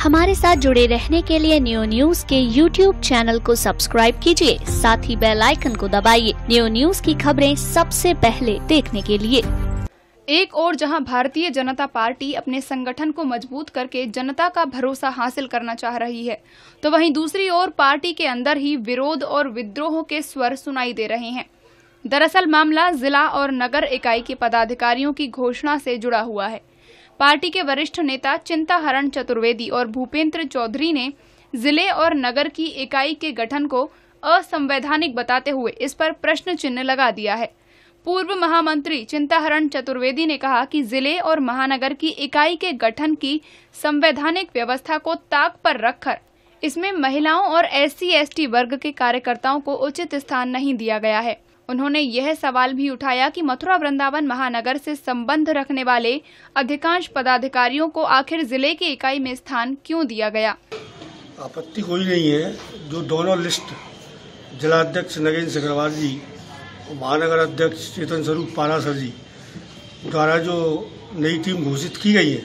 हमारे साथ जुड़े रहने के लिए न्यूज के YouTube चैनल को सब्सक्राइब कीजिए, साथ ही बेल आइकन को दबाइए न्यूज की खबरें सबसे पहले देखने के लिए। एक ओर जहां भारतीय जनता पार्टी अपने संगठन को मजबूत करके जनता का भरोसा हासिल करना चाह रही है, तो वहीं दूसरी ओर पार्टी के अंदर ही विरोध और विद्रोह के स्वर सुनाई दे रहे हैं। दरअसल मामला जिला और नगर इकाई के पदाधिकारियों की घोषणा से जुड़ा हुआ है। पार्टी के वरिष्ठ नेता चिंताहरण चतुर्वेदी और भूपेंद्र चौधरी ने जिले और नगर की इकाई के गठन को असंवैधानिक बताते हुए इस पर प्रश्न चिन्ह लगा दिया है। पूर्व महामंत्री चिंताहरण चतुर्वेदी ने कहा कि जिले और महानगर की इकाई के गठन की संवैधानिक व्यवस्था को ताक पर रखकर इसमें महिलाओं और SC/ST वर्ग के कार्यकर्ताओं को उचित स्थान नहीं दिया गया है। उन्होंने यह सवाल भी उठाया कि मथुरा वृंदावन महानगर से संबंध रखने वाले अधिकांश पदाधिकारियों को आखिर जिले की इकाई में स्थान क्यों दिया गया। आपत्ति कोई नहीं है। जो दोनों लिस्ट जिलाध्यक्ष नगेंद्र सिकरवार जी और महानगर अध्यक्ष चेतन स्वरूप पारासर जी द्वारा जो नई टीम घोषित की गई है,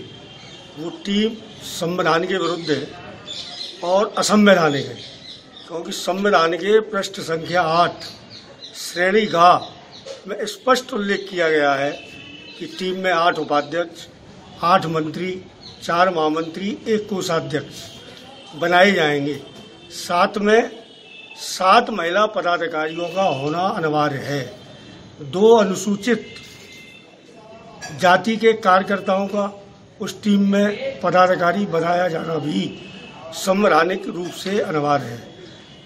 वो टीम संविधान के विरुद्ध है और असंवैधानिक है, क्योंकि संविधान के पृष्ठ संख्या 8 श्रेणी ग में स्पष्ट उल्लेख किया गया है कि टीम में 8 उपाध्यक्ष, 8 मंत्री, 4 महामंत्री, 1 कोषाध्यक्ष बनाए जाएंगे। साथ में 7 महिला पदाधिकारियों का होना अनिवार्य है। 2 अनुसूचित जाति के कार्यकर्ताओं का उस टीम में पदाधिकारी बनाया जाना भी संवैधानिक रूप से अनिवार्य है।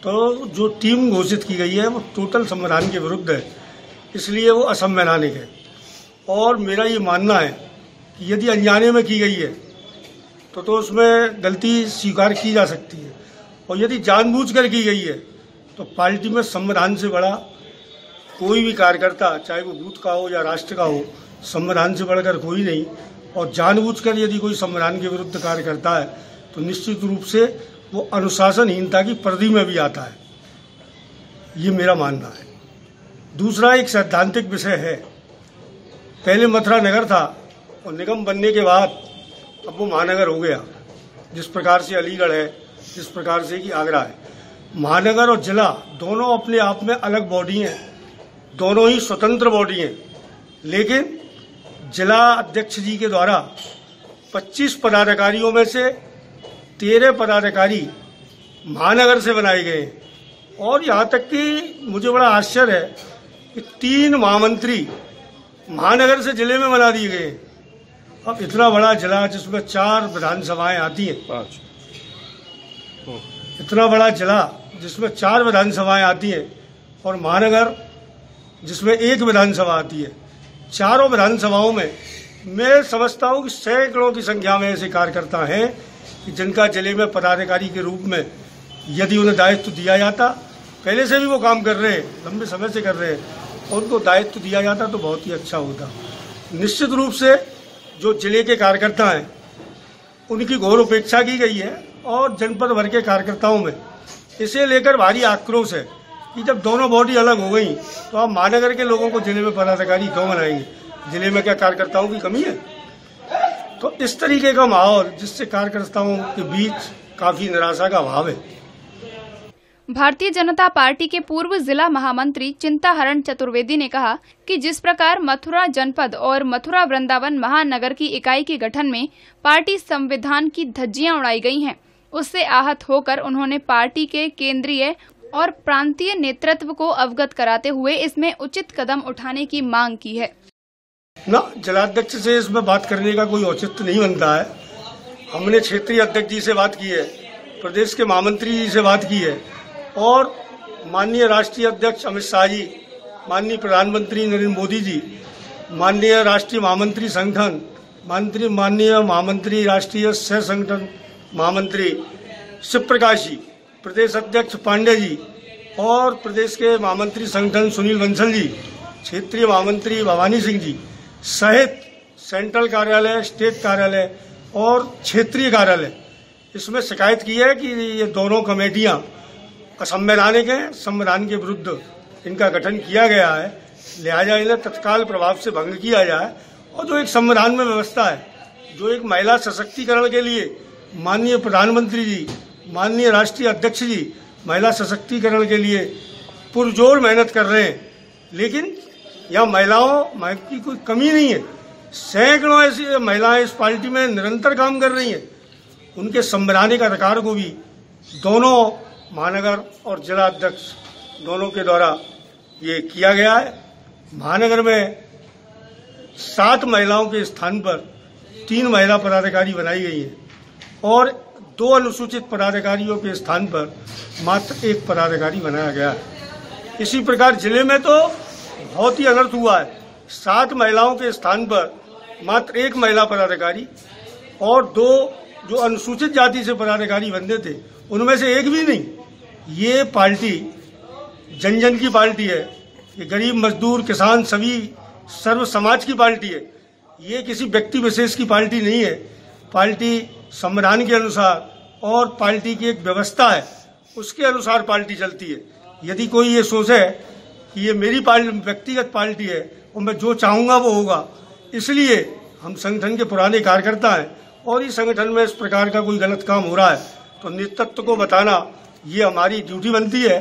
तो जो टीम घोषित की गई है वो टोटल संविधान के विरुद्ध है, इसलिए वो असंवैधानिक है। और मेरा ये मानना है कि यदि अनजाने में की गई है तो उसमें गलती स्वीकार की जा सकती है, और यदि जानबूझकर की गई है तो पार्टी में संविधान से बड़ा कोई भी कार्यकर्ता, चाहे वो बूथ का हो या राष्ट्र का हो, संविधान से बढ़कर कोई नहीं। और जानबूझकर यदि कोई संविधान के विरुद्ध कार्य करता है तो निश्चित रूप से वो अनुशासनहीनता की परिधि में भी आता है, ये मेरा मानना है। दूसरा एक सैद्धांतिक विषय है। पहले मथुरा नगर था और निगम बनने के बाद अब वो महानगर हो गया। जिस प्रकार से अलीगढ़ है, जिस प्रकार से कि आगरा है, महानगर और जिला दोनों अपने आप में अलग बॉडी हैं, दोनों ही स्वतंत्र बॉडी हैं। लेकिन जिला अध्यक्ष जी के द्वारा 25 पदाधिकारियों में से 13 पदाधिकारी महानगर से बनाए गए, और यहाँ तक कि मुझे बड़ा आश्चर्य है कि 3 महामंत्री महानगर से जिले में बना दिए गए। अब इतना बड़ा जिला जिसमें 4 विधानसभाएं आती हैं, 5, इतना बड़ा जिला जिसमें 4 विधानसभाएं आती हैं, और महानगर जिसमें 1 विधानसभा आती है। चारों विधानसभाओं में मैं समझता हूँ कि सैकड़ों की संख्या में ऐसे कार्यकर्ता हैं कि जिनका जिले में पदाधिकारी के रूप में यदि उन्हें दायित्व दिया जाता, पहले से भी वो काम कर रहे हैं, लंबे समय से कर रहे हैं, और उनको दायित्व दिया जाता तो बहुत ही अच्छा होता। निश्चित रूप से जो जिले के कार्यकर्ता हैं उनकी घोर उपेक्षा की गई है, और जनपद भर के कार्यकर्ताओं में इसे लेकर भारी आक्रोश है कि जब दोनों बॉडी अलग हो गई तो आप महानगर के लोगों को जिले में पदाधिकारी क्यों बनाएंगे? जिले में क्या कार्यकर्ताओं की कमी है? तो इस तरीके का माहौल, जिससे कार्यकर्ताओं के बीच काफी निराशा का भाव है। भारतीय जनता पार्टी के पूर्व जिला महामंत्री चिंताहरण चतुर्वेदी ने कहा कि जिस प्रकार मथुरा जनपद और मथुरा वृंदावन महानगर की इकाई के गठन में पार्टी संविधान की धज्जियां उड़ाई गई हैं, उससे आहत होकर उन्होंने पार्टी के केंद्रीय और प्रांतीय नेतृत्व को अवगत कराते हुए इसमें उचित कदम उठाने की मांग की है। ना, जिलाध्यक्ष से इसमें बात करने का कोई औचित्य नहीं बनता है। हमने क्षेत्रीय अध्यक्ष जी से बात की है, प्रदेश के महामंत्री जी से बात की है, और माननीय राष्ट्रीय अध्यक्ष अमित शाह जी, माननीय प्रधानमंत्री नरेंद्र मोदी जी, माननीय राष्ट्रीय महामंत्री संगठन, माननीय महामंत्री राष्ट्रीय सह संगठन महामंत्री शिव प्रकाश जी, प्रदेश अध्यक्ष पांडे जी, और प्रदेश के महामंत्री संगठन सुनील बंसल जी, क्षेत्रीय महामंत्री भवानी सिंह जी सहित सेंट्रल कार्यालय, स्टेट कार्यालय और क्षेत्रीय कार्यालय, इसमें शिकायत की है कि ये दोनों कमेटियां असंवैधानिक हैं, संविधान के विरुद्ध इनका गठन किया गया है, लिहाजा इन्हें तत्काल प्रभाव से भंग किया जाए। और जो एक संविधान में व्यवस्था है, जो एक महिला सशक्तिकरण के लिए माननीय प्रधानमंत्री जी, माननीय राष्ट्रीय अध्यक्ष जी महिला सशक्तिकरण के लिए पुरजोर मेहनत कर रहे हैं, लेकिन यहाँ महिलाओं की कोई कमी नहीं है। सैकड़ों ऐसी महिलाएं इस पार्टी में निरंतर काम कर रही हैं। उनके संवैधानिक अधिकार को भी दोनों महानगर और जिला अध्यक्ष दोनों के द्वारा ये किया गया है। महानगर में 7 महिलाओं के स्थान पर 3 महिला पदाधिकारी बनाई गई है और 2 अनुसूचित पदाधिकारियों के स्थान पर मात्र 1 पदाधिकारी बनाया गया है। इसी प्रकार जिले में तो बहुत ही अनर्थ हुआ है। 7 महिलाओं के स्थान पर मात्र 1 महिला पदाधिकारी और 2 जो अनुसूचित जाति से पदाधिकारी बनते थे उनमें से 1 भी नहीं। ये पार्टी जन जन की पार्टी है। ये गरीब, मजदूर, किसान, सभी सर्व समाज की पार्टी है। ये किसी व्यक्ति विशेष की पार्टी नहीं है। पार्टी संविधान के अनुसार और पार्टी की एक व्यवस्था है, उसके अनुसार पार्टी चलती है। यदि कोई ये सोचे कि ये मेरी व्यक्तिगत पार्टी है और मैं जो चाहूँगा वो होगा, इसलिए हम संगठन के पुराने कार्यकर्ता हैं और इस संगठन में इस प्रकार का कोई गलत काम हो रहा है तो नेतृत्व को बताना ये हमारी ड्यूटी बनती है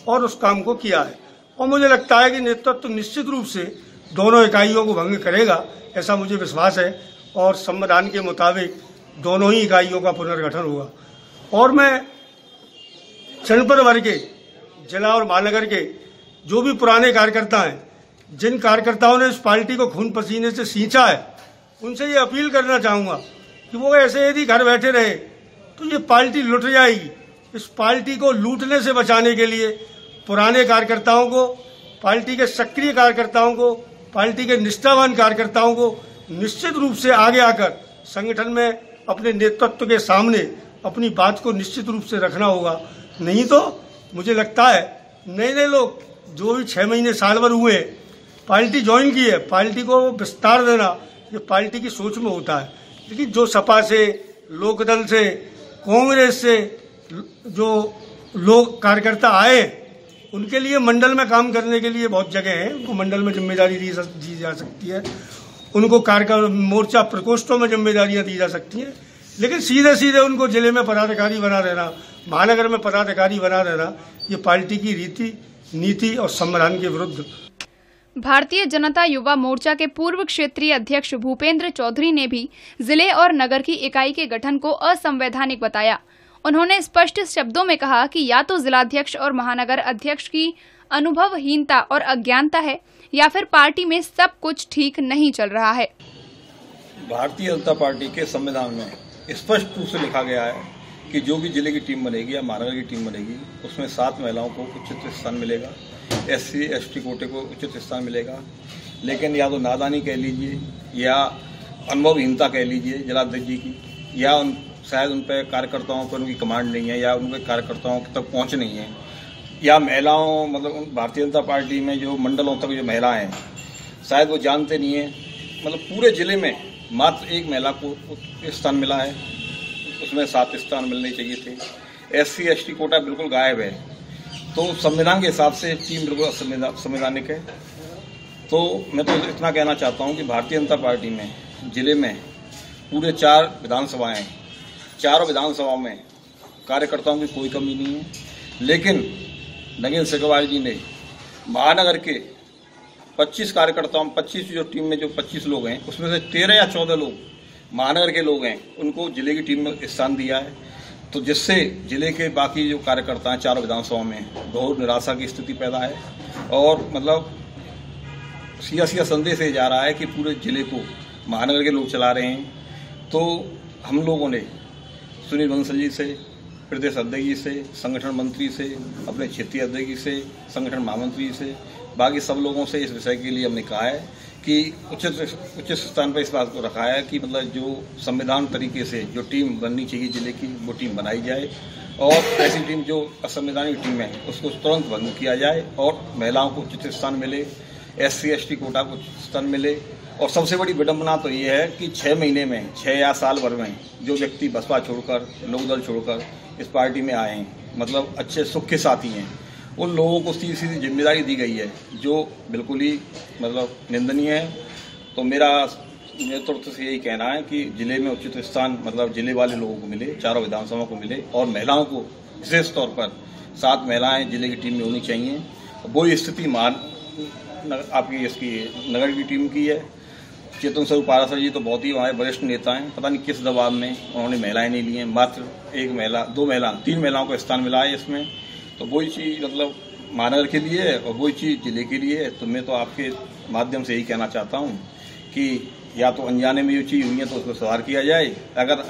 और उस काम को किया है। और मुझे लगता है कि नेतृत्व निश्चित रूप से दोनों इकाइयों को भंग करेगा, ऐसा मुझे विश्वास है और संविधान के मुताबिक दोनों ही इकाइयों का पुनर्गठन होगा। और मैं जनपद भर के, जिला और महानगर के जो भी पुराने कार्यकर्ता हैं, जिन कार्यकर्ताओं ने इस पार्टी को खून पसीने से सींचा है, उनसे ये अपील करना चाहूँगा कि वो ऐसे यदि घर बैठे रहे तो ये पार्टी लुट जाएगी। इस पार्टी को लूटने से बचाने के लिए पुराने कार्यकर्ताओं को, पार्टी के सक्रिय कार्यकर्ताओं को, पार्टी के निष्ठावान कार्यकर्ताओं को निश्चित रूप से आगे आकर संगठन में अपने नेतृत्व के सामने अपनी बात को निश्चित रूप से रखना होगा। नहीं तो मुझे लगता है नए नए लोग जो भी 6 महीने साल भर हुए पार्टी ज्वाइन की है, पार्टी को विस्तार देना ये पार्टी की सोच में होता है। लेकिन जो सपा से, लोकदल से, कांग्रेस से जो लोग कार्यकर्ता आए, उनके लिए मंडल में काम करने के लिए बहुत जगह है। उनको मंडल में जिम्मेदारी दी जा सकती है, उनको मोर्चा प्रकोष्ठों में जिम्मेदारियां दी जा सकती हैं, लेकिन सीधे सीधे उनको जिले में पदाधिकारी बना देना, महानगर में पदाधिकारी बना देना, ये पार्टी की रीति, नीति और संविधान के विरुद्ध। भारतीय जनता युवा मोर्चा के पूर्व क्षेत्रीय अध्यक्ष भूपेंद्र चौधरी ने भी जिले और नगर की इकाई के गठन को असंवैधानिक बताया। उन्होंने स्पष्ट शब्दों में कहा कि या तो जिलाध्यक्ष और महानगर अध्यक्ष की अनुभवहीनता और अज्ञानता है या फिर पार्टी में सब कुछ ठीक नहीं चल रहा है। भारतीय जनता पार्टी के संविधान में स्पष्ट रूप से लिखा गया है कि जो भी जिले की टीम बनेगी या महानगर की टीम बनेगी उसमें 7 महिलाओं को उचित स्थान मिलेगा, SC ST कोटे को उचित स्थान मिलेगा। लेकिन या तो नादानी कह लीजिए या अनुभवहीनता कह लीजिए जिलाध्यक्ष जी की, या शायद उन पर कार्यकर्ताओं पर उनकी कमांड नहीं है या उनके कार्यकर्ताओं तक पहुंच नहीं है, या महिलाओं मतलब भारतीय जनता पार्टी में जो मंडलों तक जो महिलाएं हैं शायद वो जानते नहीं है। मतलब पूरे जिले में मात्र 1 महिला को स्थान मिला है, उसमें 7 स्थान मिलने चाहिए थे। SC ST कोटा बिल्कुल गायब है। तो संविधान के हिसाब से टीम बिल्कुल संवैधानिक है। तो मैं तो इतना कहना चाहता हूं कि भारतीय जनता पार्टी में जिले में पूरे 4 विधानसभाएं, चारों विधानसभाओं में कार्यकर्ताओं की कोई कमी नहीं है। लेकिन नगेंद्र सिकवाल जी ने महानगर के 25 कार्यकर्ताओं, 25 जो टीम में जो 25 लोग हैं उसमें से 13 या 14 लोग महानगर के लोग हैं, उनको जिले की टीम में स्थान दिया है। तो जिससे जिले के बाकी जो कार्यकर्ता हैं चारों विधानसभाओं में बहुत निराशा की स्थिति पैदा है और मतलब सीधा संदेश ये जा रहा है कि पूरे जिले को महानगर के लोग चला रहे हैं। तो हम लोगों ने सुनील बंसल जी से, प्रदेश अध्यक्ष जी से, संगठन मंत्री से, अपने क्षेत्रीय अध्यक्ष जी से, संगठन महामंत्री से, बाकी सब लोगों से इस विषय के लिए हमने कहा है कि उचित स्थान पर इस बात को रखा है कि मतलब जो संविधान तरीके से जो टीम बननी चाहिए जिले की वो टीम बनाई जाए और ऐसी टीम जो असंवैधानिक टीम है उसको तुरंत भंग किया जाए और महिलाओं को उचित स्थान मिले, SC ST कोटा को स्थान मिले। और सबसे बड़ी विडंबना तो ये है कि 6 महीने में, 6 या साल भर में जो व्यक्ति बसपा छोड़कर, लोकदल छोड़कर इस पार्टी में आए हैं, मतलब अच्छे सुख के साथी हैं, उन लोगों को सीधी सीधी जिम्मेदारी दी गई है जो बिल्कुल ही मतलब निंदनीय है। तो मेरा नेतृत्व से यही कहना है कि जिले में उचित स्थान मतलब जिले वाले लोगों को मिले, चारों विधानसभा को मिले और महिलाओं को विशेष तौर पर 7 महिलाएं जिले की टीम में होनी चाहिए। वो स्थिति आपकी इसकी नगर की टीम की है। चेतन स्वरूप पारासर जी तो बहुत ही हमारे वरिष्ठ नेता हैं, पता नहीं किस दबाव में उन्होंने महिलाएं नहीं ली हैं, मात्र 1 महिला 2 महिला 3 महिलाओं को स्थान मिला है इसमें। तो वही चीज मतलब महानगर के लिए है और वही चीज जिले के लिए है। तो मैं तो आपके माध्यम से यही कहना चाहता हूँ कि या तो अनजाने में ये चीज हुई है तो उसको सुधार किया जाए, अगर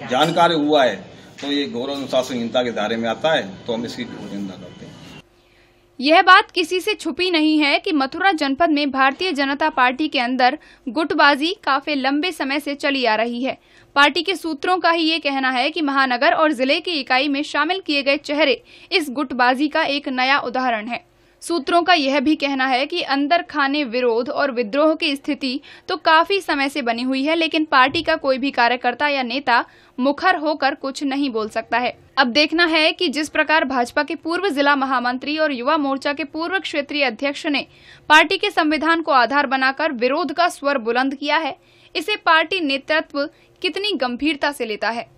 जानकारी हुआ है तो ये घोर अनुशासनहीनता के दायरे में आता है, तो हम इसकी निंदा करते हैं। यह बात किसी से छुपी नहीं है कि मथुरा जनपद में भारतीय जनता पार्टी के अंदर गुटबाजी काफी लंबे समय से चली आ रही है। पार्टी के सूत्रों का ही ये कहना है कि महानगर और जिले की इकाई में शामिल किए गए चेहरे इस गुटबाजी का एक नया उदाहरण है। सूत्रों का यह भी कहना है कि अंदर खाने विरोध और विद्रोह की स्थिति तो काफी समय से बनी हुई है, लेकिन पार्टी का कोई भी कार्यकर्ता या नेता मुखर होकर कुछ नहीं बोल सकता है। अब देखना है कि जिस प्रकार भाजपा के पूर्व जिला महामंत्री और युवा मोर्चा के पूर्व क्षेत्रीय अध्यक्ष ने पार्टी के संविधान को आधार बनाकर विरोध का स्वर बुलंद किया है, इसे पार्टी नेतृत्व कितनी गंभीरता से लेता है।